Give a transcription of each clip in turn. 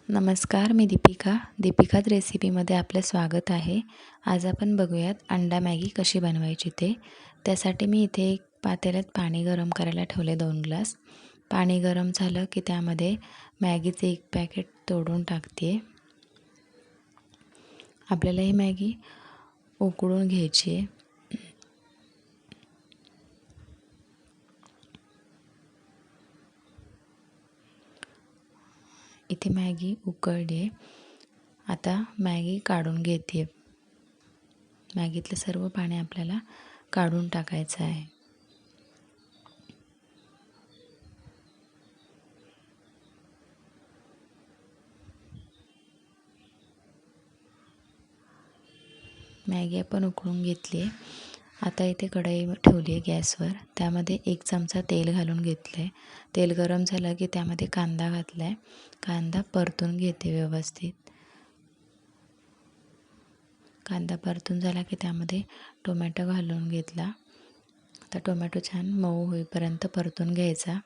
नमस्कार, मी दीपिकाच रेसिपीमध्ये आपलं स्वागत आहे. आज आपण बघूयात अंडा मॅगी कशी बनवायची ते. त्यासाठी मी इथे एक पातेल्यात पाणी गरम करायला ठेवले 2 ग्लास. पाणी गरम झालं की त्यामध्ये मॅगीचे 1 पॅकेट तोडून टाकते. आपल्याला ही मॅगी उकळून घ्यायची आहे. इथे मॅगी उकळली आहे. आता मॅगी काढून घेते. मॅगीतलं सर्व पाणी आपल्याला काढून टाकायचं आहे. मॅगी आपण उकळून घेतली आहे. आता इथे कढई ठेवली आहे गॅसवर. त्यामध्ये 1 चमचा तेल घालून घेतलं आहे. तेल गरम झालं की त्यामध्ये कांदा घातला आहे. कांदा परतून घेते व्यवस्थित. कांदा परतून झाला की त्यामध्ये टोमॅटो घालून घेतला. आता टोमॅटो छान मऊ होईपर्यंत परतून घ्यायचा.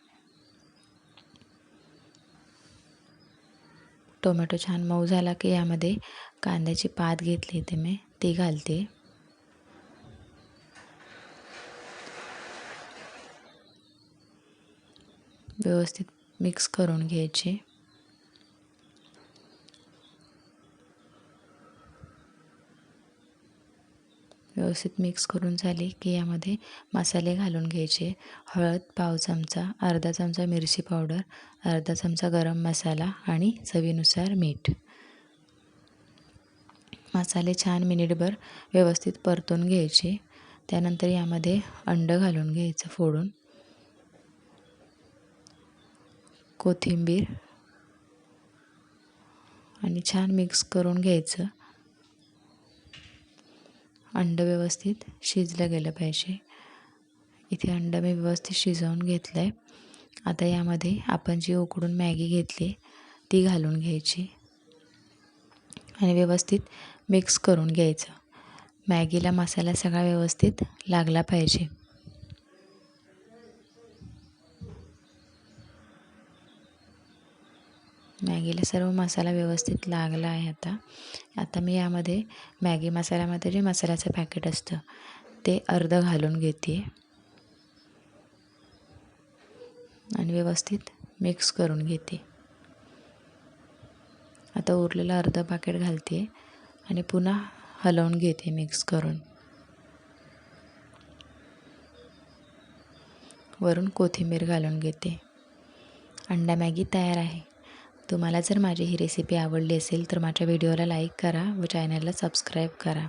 टोमॅटो छान मऊ झाला की यामध्ये कांद्याची पात घेतली ते मी ती घालते. व्यवस्थित मिक्स करून घ्यायची. व्यवस्थित मिक्स करून झाली की यामध्ये मसाले घालून घ्यायचे. हळद पाव चमचा, अर्धा चमचा मिरची पावडर, अर्धा चमचा गरम मसाला आणि चवीनुसार मीठ. मसाले छान मिनिटभर व्यवस्थित परतून घ्यायचे. त्यानंतर यामध्ये अंडं घालून घ्यायचं फोडून. कोथिंबीर आणि छान मिक्स करून घ्यायचं. अंडं व्यवस्थित शिजलं गेलं पाहिजे. इथे अंडं मी व्यवस्थित शिजवून घेतलं आहे. आता यामध्ये आपण जी उकडून मॅगी घेतली ती घालून घ्यायची आणि व्यवस्थित मिक्स करून घ्यायचं. मॅगीला मसाला सगळा व्यवस्थित लागला पाहिजे. मॅगीला सर्व मसाला व्यवस्थित लागला आहे. आता मी यामध्ये मॅगी मसाल्यामध्ये जे मसाल्याचं पॅकेट असतं ते अर्धं घालून घेते आणि व्यवस्थित मिक्स करून घेते. आता उरलेलं अर्धं पॅकेट घालते आणि पुन्हा हलवून घेते मिक्स करून. वरून कोथिंबीर घालून घेते. अंडा मॅगी तयार आहे. तुम्हाला जर माझी ही रेसिपी आवडली असेल तर माझ्या व्हिडिओला लाईक करा व चॅनलला सबस्क्राईब करा.